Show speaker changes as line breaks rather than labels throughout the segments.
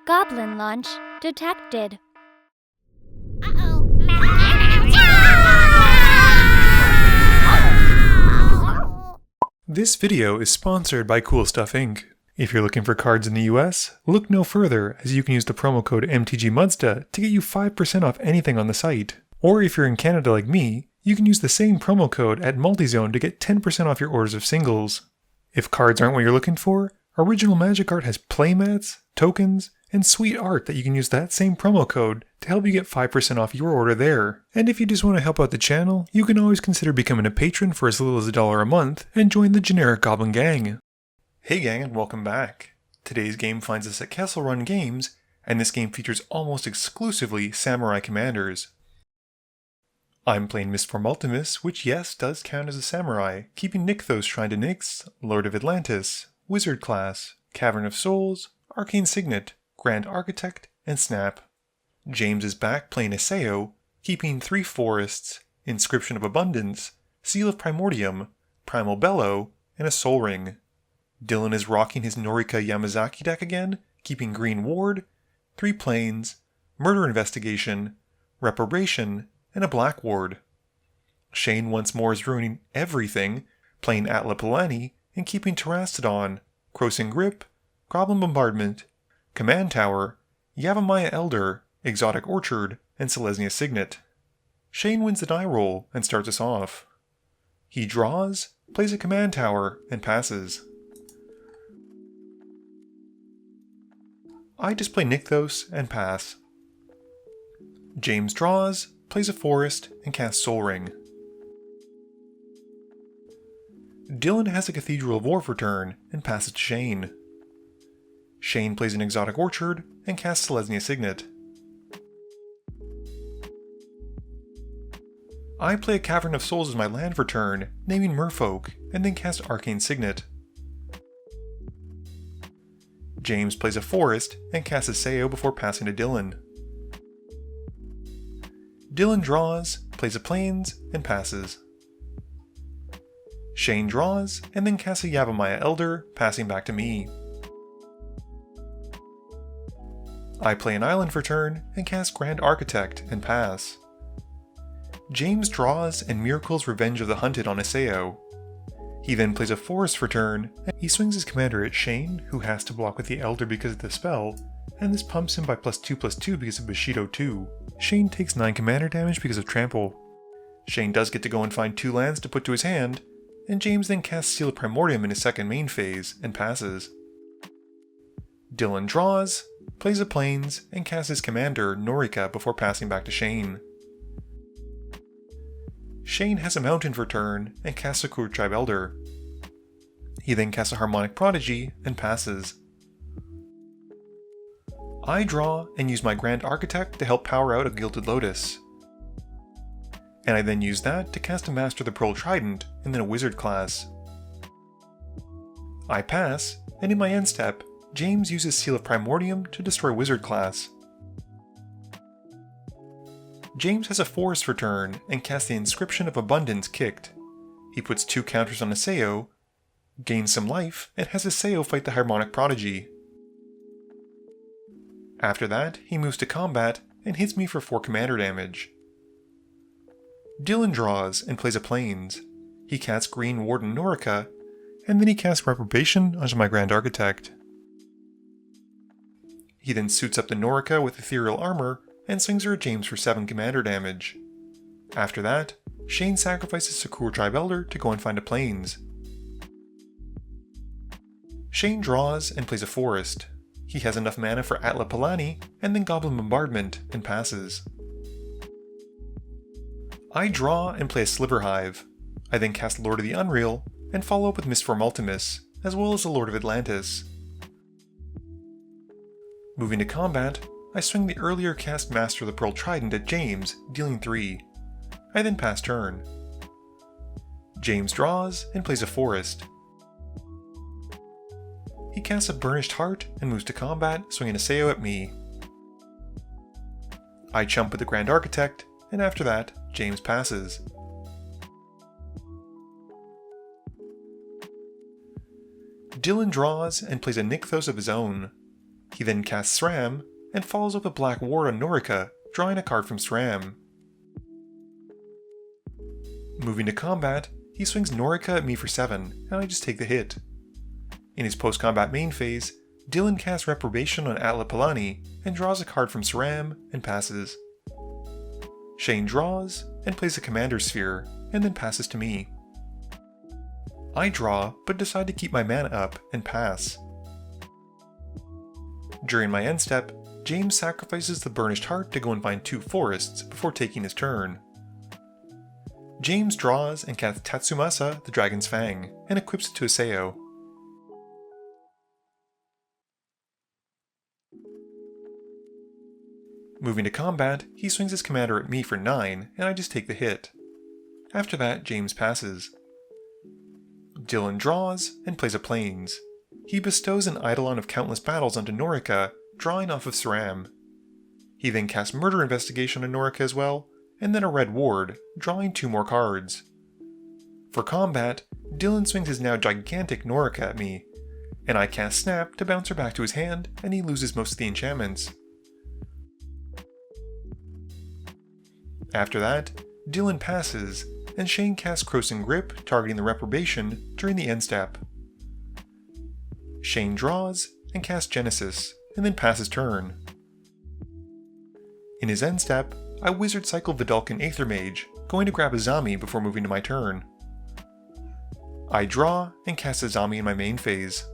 Goblin launch detected.
This video is sponsored by Cool Stuff Inc. If you're looking for cards in the US, look no further as you can use the promo code MTGMudsta to get you 5% off anything on the site. Or if you're in Canada like me, you can use the same promo code at Multizone to get 10% off your orders of singles. If cards aren't what you're looking for, Original Magic Art has playmats, tokens, and sweet art that you can use that same promo code to help you get 5% off your order there. And if you just want to help out the channel, you can always consider becoming a patron for as little as $1 a month and join the generic Goblin Gang. Hey gang, and welcome back. Today's game finds us at Kessel Run Games, and this game features almost exclusively samurai commanders. I'm playing Mistform Ultimus, which yes, does count as a samurai, keeping Nykthos Shrine to Nyx, Lord of Atlantis, Wizard class, Cavern of Souls, Arcane Signet, Grand Architect, and Snap. James is back playing Isao, keeping 3 forests, Inscription of Abundance, Seal of Primordium, Primal Bellow, and a Soul Ring. Dylan is rocking his Norika Yamazaki deck again, keeping Green Ward, 3 Plains, Murder Investigation, Reparation, and a Black Ward. Shane once more is ruining everything, playing Atla Palani and keeping Terastodon, Crossing Grip, Goblin Bombardment, Command Tower, Yavimaya Elder, Exotic Orchard, and Selesnya Signet. Shane wins the die roll and starts us off. He draws, plays a Command Tower, and passes. I display Nykthos and pass. James draws, plays a forest, and casts Soul Ring. Dylan has a Cathedral of War for turn and passes to Shane. Shane plays an Exotic Orchard and casts Selesnya Signet. I play a Cavern of Souls as my land for turn, naming Merfolk, and then cast Arcane Signet. James plays a forest and casts Isao before passing to Dylan. Dylan draws, plays a Plains, and passes. Shane draws, and then casts a Yavimaya Elder, passing back to me. I play an island for turn and cast Grand Architect and pass. James draws and miracles Revenge of the Hunted on Isao. He then plays a forest for turn, and he swings his commander at Shane, who has to block with the Elder because of the spell, and this pumps him by +2/+2 because of Bushido 2. Shane takes 9 commander damage because of Trample. Shane does get to go and find 2 lands to put to his hand, and James then casts Seal of Primordium in his second main phase, and passes. Dylan draws, plays a Plains, and casts his commander, Norika, before passing back to Shane. Shane has a mountain for turn, and casts a Kur Tribe Elder. He then casts a Harmonic Prodigy, and passes. I draw, and use my Grand Architect to help power out a Gilded Lotus. And I then use that to cast a Master of the Pearl Trident, and then a Wizard class. I pass, and in my end step, James uses Seal of Primordium to destroy Wizard class. James has a forest for turn and casts the Inscription of Abundance kicked. He puts 2 counters on Isao, gains some life, and has Isao fight the Harmonic Prodigy. After that, he moves to combat and hits me for 4 commander damage. Dylan draws and plays a Plains. He casts Green Warden Norika, and then he casts Reprobation onto my Grand Architect. He then suits up the Norika with Ethereal Armor and swings her at James for 7 commander damage. After that, Shane sacrifices Sakura Tribe Elder to go and find a Plains. Shane draws and plays a forest. He has enough mana for Atla Palani and then Goblin Bombardment and passes. I draw and play a Sliver Hive. I then cast Lord of the Unreal and follow up with Mistform Ultimus, as well as the Lord of Atlantis. Moving to combat, I swing the earlier cast Master of the Pearl Trident at James, dealing 3. I then pass turn. James draws and plays a forest. He casts a Burnished Heart and moves to combat, swinging Isao at me. I chump with the Grand Architect, and after that, James passes. Dylan draws and plays a Nykthos of his own. He then casts SRAM, and follows up a black ward on Norika, drawing a card from SRAM. Moving to combat, he swings Norika at me for 7, and I just take the hit. In his post-combat main phase, Dylan casts Reprobation on Atla Palani, and draws a card from SRAM, and passes. Shane draws, and plays a Commander Sphere, and then passes to me. I draw, but decide to keep my mana up, and pass. During my end step, James sacrifices the Burnished Heart to go and find 2 forests before taking his turn. James draws and casts Tatsumasa, the Dragon's Fang, and equips it to Isao. Moving to combat, he swings his commander at me for 9, and I just take the hit. After that, James passes. Dylan draws and plays a Plains. He bestows an Eidolon of Countless Battles onto Norika, drawing off of SRAM. He then casts Murder Investigation on Norika as well, and then a Red Ward, drawing 2 more cards. For combat, Dylan swings his now gigantic Norika at me, and I cast Snap to bounce her back to his hand, and he loses most of the enchantments. After that, Dylan passes, and Shane casts Croson Grip, targeting the Reprobation during the end step. Shane draws and casts Genesis, and then passes turn. In his end step, I Wizard Cycle Vidalcan Aether Mage, going to grab a Zami before moving to my turn. I draw and cast a Zami in my main phase.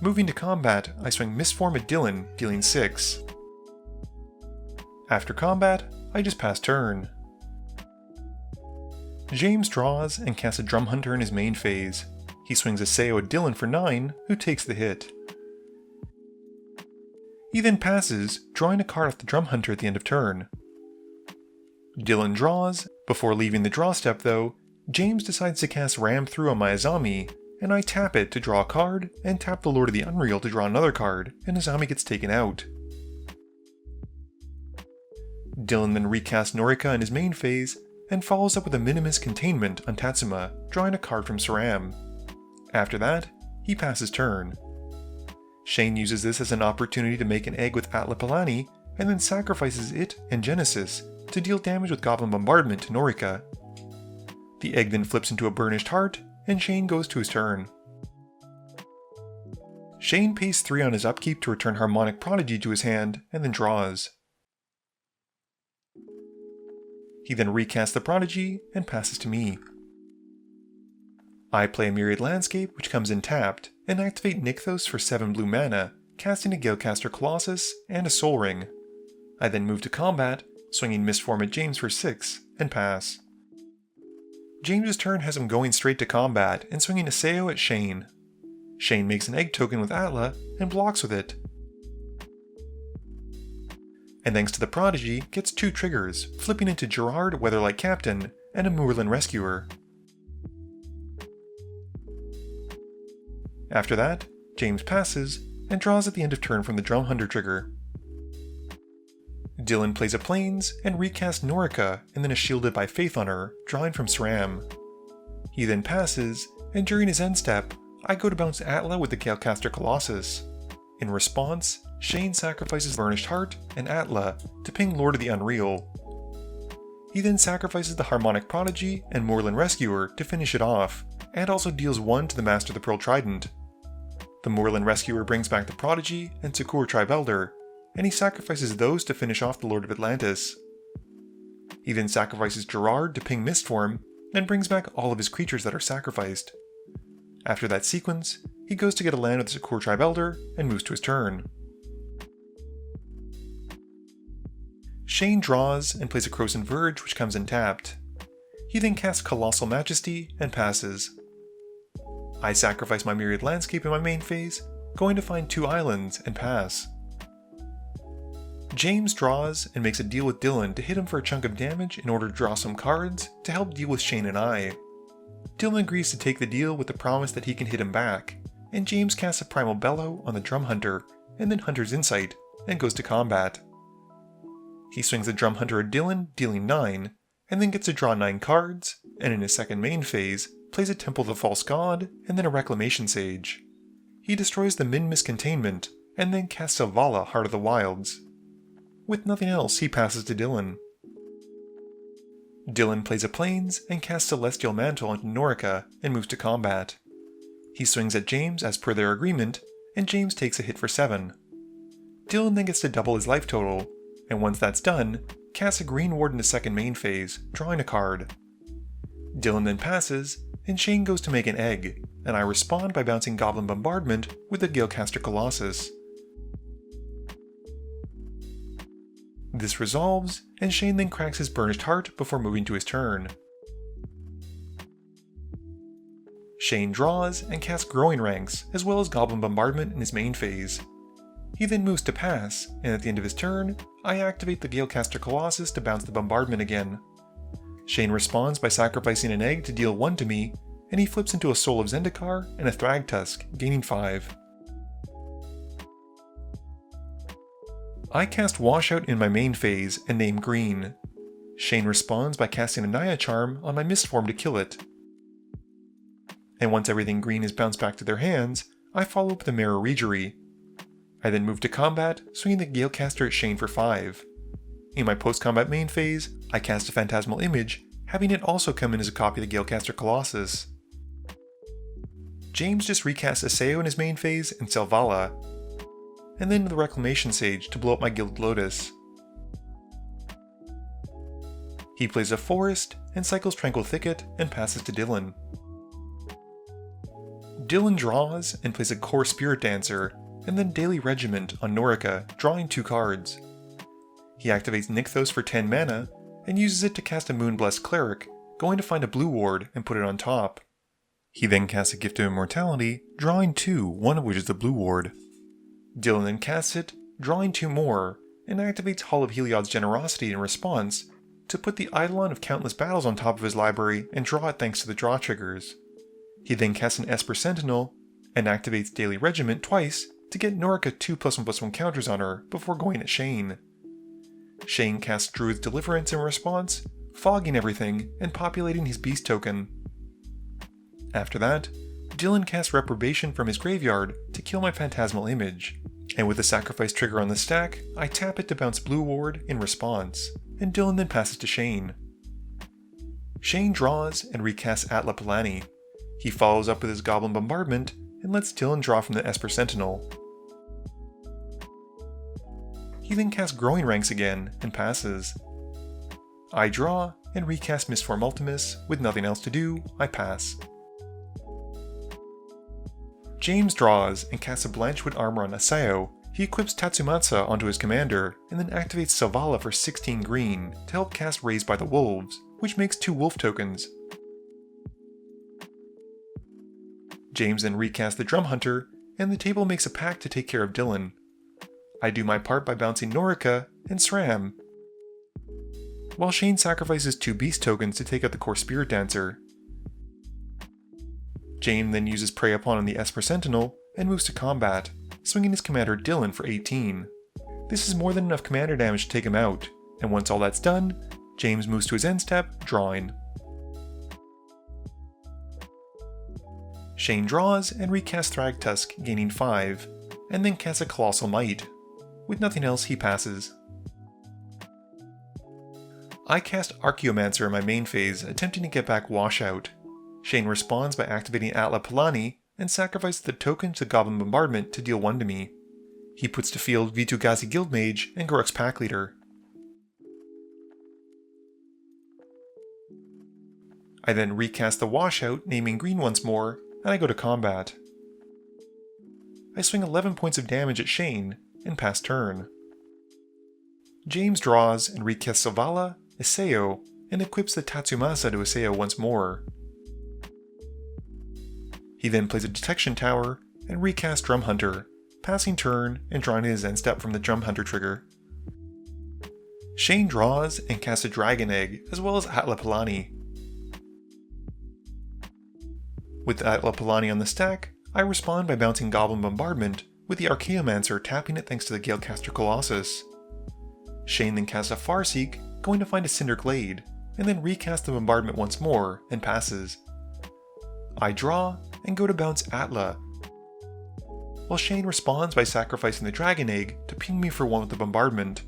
Moving to combat, I swing Mistform at Dylan, dealing 6. After combat, I just pass turn. James draws and casts a Drum Hunter in his main phase. He swings Isao at Dylan for 9, who takes the hit. He then passes, drawing a card off the Drum Hunter at the end of turn. Dylan draws. Before leaving the draw step though, James decides to cast Ram Through on my Azami, and I tap it to draw a card, and tap the Lord of the Unreal to draw another card, and Azami gets taken out. Dylan then recasts Norika in his main phase, and follows up with a Minimus Containment on Tatsuma, drawing a card from SRAM. After that, he passes turn. Shane uses this as an opportunity to make an egg with Atla Palani, and then sacrifices it and Genesis to deal damage with Goblin Bombardment to Norika. The egg then flips into a Burnished Heart, and Shane goes to his turn. Shane pays 3 on his upkeep to return Harmonic Prodigy to his hand, and then draws. He then recasts the Prodigy, and passes to me. I play a Myriad Landscape, which comes in tapped, and activate Nykthos for 7 blue mana, casting a Galecaster Colossus and a Soul Ring. I then move to combat, swinging Mistform at James for 6, and pass. James's turn has him going straight to combat and swinging Isao at Shane. Shane makes an egg token with Atla and blocks with it. And thanks to the Prodigy, gets 2 triggers, flipping into Gerard, Weatherlight Captain, and a Moorland Rescuer. After that, James passes, and draws at the end of turn from the Drum Hunter trigger. Dylan plays a Plains, and recasts Norika, and then is shielded by Faith on her, drawing from SRAM. He then passes, and during his end step, I go to bounce Atla with the Galecaster Colossus. In response, Shane sacrifices Burnished Heart and Atla to ping Lord of the Unreal. He then sacrifices the Harmonic Prodigy and Moorland Rescuer to finish it off, and also deals 1 to the Master of the Pearl Trident. The Moorland Rescuer brings back the Prodigy and Sakura Tribe Elder, and he sacrifices those to finish off the Lord of Atlantis. He then sacrifices Gerard to ping Mistform, and brings back all of his creatures that are sacrificed. After that sequence, he goes to get a land with the Sakura Tribe Elder, and moves to his turn. Shane draws and plays a Croson Verge, which comes in tapped. He then casts Colossal Majesty and passes. I sacrifice my Myriad Landscape in my main phase, going to find 2 islands and pass. James draws and makes a deal with Dylan to hit him for a chunk of damage in order to draw some cards to help deal with Shane and I. Dylan agrees to take the deal with the promise that he can hit him back, and James casts a Primal Bellow on the Drum Hunter, and then Hunter's Insight, and goes to combat. He swings the Drum Hunter at Dylan, dealing 9, and then gets to draw 9 cards, and in his second main phase, plays a Temple of the False God, and then a Reclamation Sage. He destroys the Minimus Containment, and then casts Selvala, Heart of the Wilds. With nothing else, he passes to Dylan. Dylan plays a Plains and casts Celestial Mantle into Norika and moves to combat. He swings at James as per their agreement, and James takes a hit for 7. Dylan then gets to double his life total, and once that's done, casts a green ward into second main phase, drawing a card. Dylan then passes, and Shane goes to make an egg, and I respond by bouncing Goblin Bombardment with the Galecaster Colossus. This resolves, and Shane then cracks his Burnished Heart before moving to his turn. Shane draws and casts Growing Ranks, as well as Goblin Bombardment in his main phase. He then moves to pass, and at the end of his turn, I activate the Galecaster Colossus to bounce the Bombardment again. Shane responds by sacrificing an egg to deal 1 to me, and he flips into a Soul of Zendikar and a Thragtusk, gaining 5. I cast Washout in my main phase and name Green. Shane responds by casting a Naya Charm on my Mistform to kill it. And once everything green is bounced back to their hands, I follow up with a Mirror Regery. I then move to combat, swinging the Galecaster at Shane for 5. In my post-combat main phase, I cast a Phantasmal Image, having it also come in as a copy of the Galecaster Colossus. James just recasts Isao in his main phase and Selvala, and then the Reclamation Sage to blow up my Gilded Lotus. He plays a Forest and cycles Tranquil Thicket and passes to Dylan. Dylan draws and plays a Core Spirit Dancer and then Daily Regiment on Norika, drawing 2 cards. He activates Nykthos for 10 mana and uses it to cast a Moonblessed Cleric, going to find a blue ward and put it on top. He then casts a Gift of Immortality, drawing 2, one of which is the blue ward. Dylan then casts it, drawing 2 more, and activates Hall of Heliod's Generosity in response to put the Eidolon of Countless Battles on top of his library and draw it thanks to the draw triggers. He then casts an Esper Sentinel and activates Daily Regiment twice to get Norika 2+1/+1 counters on her before going at Shane. Shane casts Druid's Deliverance in response, fogging everything and populating his beast token. After that, Dylan casts Reprobation from his graveyard to kill my Phantasmal Image, and with the sacrifice trigger on the stack, I tap it to bounce Blue Ward in response, and Dylan then passes to Shane. Shane draws and recasts Atla Palani. He follows up with his Goblin Bombardment and lets Dylan draw from the Esper Sentinel. He then casts Growing Ranks again and passes. I draw and recast Mistform Ultimus. With nothing else to do, I pass. James draws and casts a Blanchwood Armor on Isao. He equips Tatsumasa onto his commander, and then activates Selvala for 16 green to help cast Raised by the Wolves, which makes 2 wolf tokens. James then recasts the Drum Hunter, and the table makes a pact to take care of Dylan. I do my part by bouncing Norika and SRAM, while Shane sacrifices 2 beast tokens to take out the Core Spirit Dancer. James then uses Prey Upon on the Esper Sentinel and moves to combat, swinging his commander Dylan for 18. This is more than enough commander damage to take him out, and once all that's done, James moves to his end step, drawing. Shane draws and recasts Thragtusk, gaining 5, and then casts a Colossal Might. With nothing else, he passes. I cast Archaeomancer in my main phase, attempting to get back Washout. Shane responds by activating Atla Palani and sacrifices the token to Goblin Bombardment to deal 1 to me. He puts to field Vitu-Ghazi Guildmage and Gorok's Pack Leader. I then recast the Washout, naming green once more, and I go to combat. I swing 11 points of damage at Shane and pass turn. James draws and recasts Selvala, Isao, and equips the Tatsumasa to Isao once more. He then plays a Detection Tower and recasts Drum Hunter, passing turn and drawing his end step from the Drum Hunter trigger. Shane draws and casts a Dragon Egg, as well as Atla Palani. With Atla Palani on the stack, I respond by bouncing Goblin Bombardment, with the Archaeomancer tapping it thanks to the Galecaster Colossus. Shane then casts a Farseek, going to find a Cinder Glade, and then recasts the Bombardment once more, and passes. I draw, and go to bounce Atla. while Shane responds by sacrificing the dragon egg to ping me for 1 with the bombardment.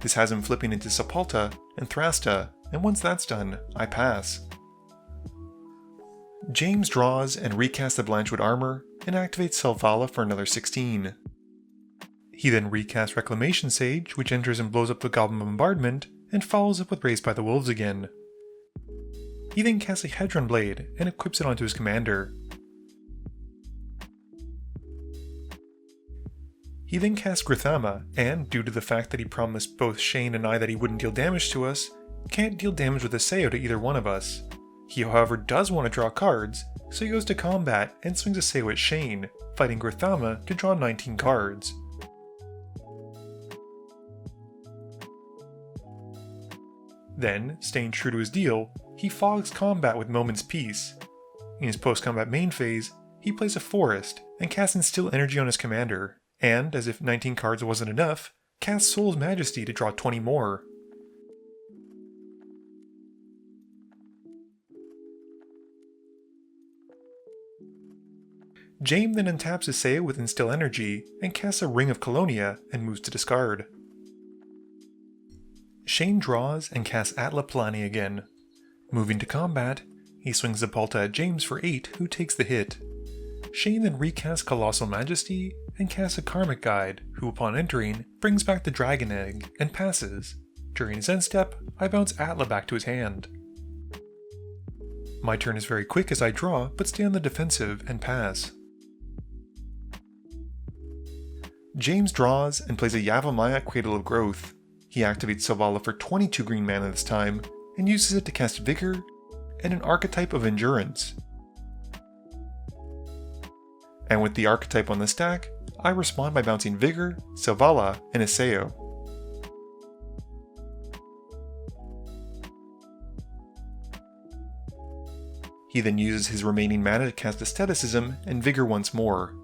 This has him flipping into Sepulta and Thrasta, and once that's done, I pass. James draws and recasts the Blanchwood armor and activates Selvala for another 16. He then recasts Reclamation Sage, which enters and blows up the Goblin Bombardment, and follows up with Raised by the Wolves again. He then casts a Hedron Blade and equips it onto his commander. He then casts Grithama, and due to the fact that he promised both Shane and I that he wouldn't deal damage to us, can't deal damage with Isao to either one of us. He however does want to draw cards, so he goes to combat and swings Isao at Shane, fighting Grithama to draw 19 cards. Then, staying true to his deal, he fogs combat with Moment's Peace. In his post-combat main phase, he plays a Forest and casts Instill Energy on his commander, and, as if 19 cards wasn't enough, casts Soul's Majesty to draw 20 more. James then untaps Isao with Instill Energy and casts a Ring of Colonia and moves to discard. Shane draws and casts Atla Palani again. Moving to combat, he swings Sepulta at James for 8, who takes the hit. Shane then recasts Colossal Majesty and casts a Karmic Guide, who upon entering, brings back the Dragon Egg and passes. During his end step, I bounce Atla back to his hand. My turn is very quick as I draw, but stay on the defensive and pass. James draws and plays a Yavimaya Cradle of Growth. He activates Selvala for 22 green mana this time, and uses it to cast Vigor and an Archetype of Endurance. And with the archetype on the stack, I respond by bouncing Vigor, Selvala, and Isao. He then uses his remaining mana to cast Aestheticism and Vigor once more.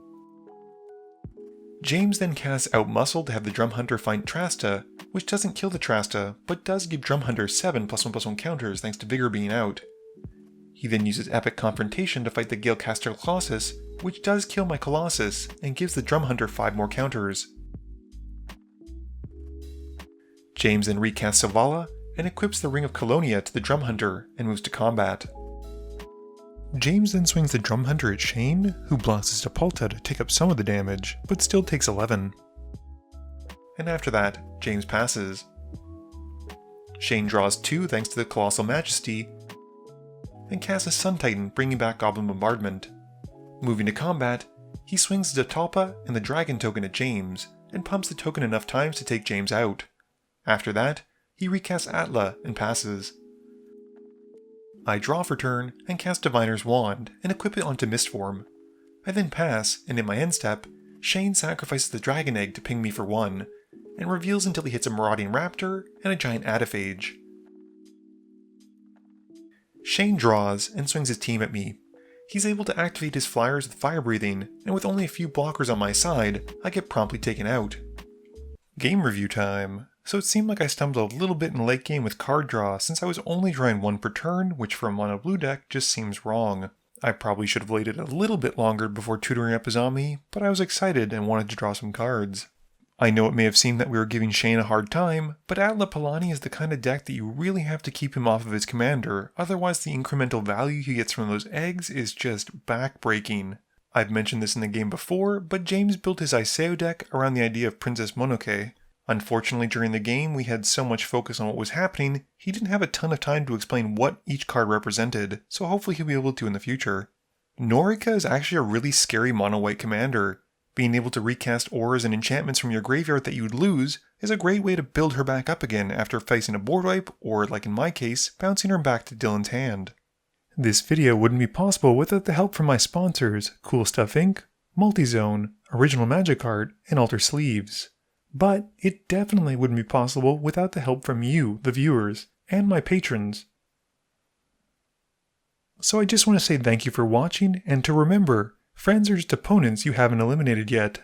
James then casts Outmuscle to have the Drum Hunter find Trasta, which doesn't kill the Trasta, but does give Drum Hunter 7 +1/+1 counters thanks to Vigor being out. He then uses Epic Confrontation to fight the Galecaster Colossus, which does kill my Colossus and gives the Drum Hunter 5 more counters. James then recasts Selvala and equips the Ring of Colonia to the Drum Hunter and moves to combat. James then swings the Drum Hunter at Shane, who blocks his Sepulta to take up some of the damage, but still takes 11. And after that, James passes. Shane draws 2 thanks to the Colossal Majesty, and casts a Sun Titan, bringing back Goblin Bombardment. Moving to combat, he swings the Talpa and the Dragon token at James, and pumps the token enough times to take James out. After that, he recasts Atla and passes. I draw for turn and cast Diviner's Wand and equip it onto Mistform. I then pass, and in my end step, Shane sacrifices the Dragon Egg to ping me for 1, and reveals until he hits a Marauding Raptor and a Giant Ataphage. Shane draws and swings his team at me. He's able to activate his flyers with Fire Breathing, and with only a few blockers on my side, I get promptly taken out. Game review time. So it seemed like I stumbled a little bit in late game with card draw since I was only drawing 1 per turn, which for a mono blue deck just seems wrong. I probably should have waited a little bit longer before tutoring up his Zombie, but I was excited and wanted to draw some cards. I know it may have seemed that we were giving Shane a hard time, but Atla Palani is the kind of deck that you really have to keep him off of his commander, otherwise the incremental value he gets from those eggs is just backbreaking. I've mentioned this in the game before, but James built his Isao deck around the idea of Princess Mononoke. Unfortunately, during the game, we had so much focus on what was happening, he didn't have a ton of time to explain what each card represented, so hopefully he'll be able to in the future. Norika is actually a really scary mono-white commander. Being able to recast auras and enchantments from your graveyard that you would lose is a great way to build her back up again after facing a board wipe, or like in my case, bouncing her back to Dylan's hand. This video wouldn't be possible without the help from my sponsors, Cool Stuff Inc., Multizone, Original Magic Art, and Alter Sleeves. But it definitely wouldn't be possible without the help from you, the viewers, and my patrons. So I just want to say thank you for watching, and to remember, friends are just opponents you haven't eliminated yet.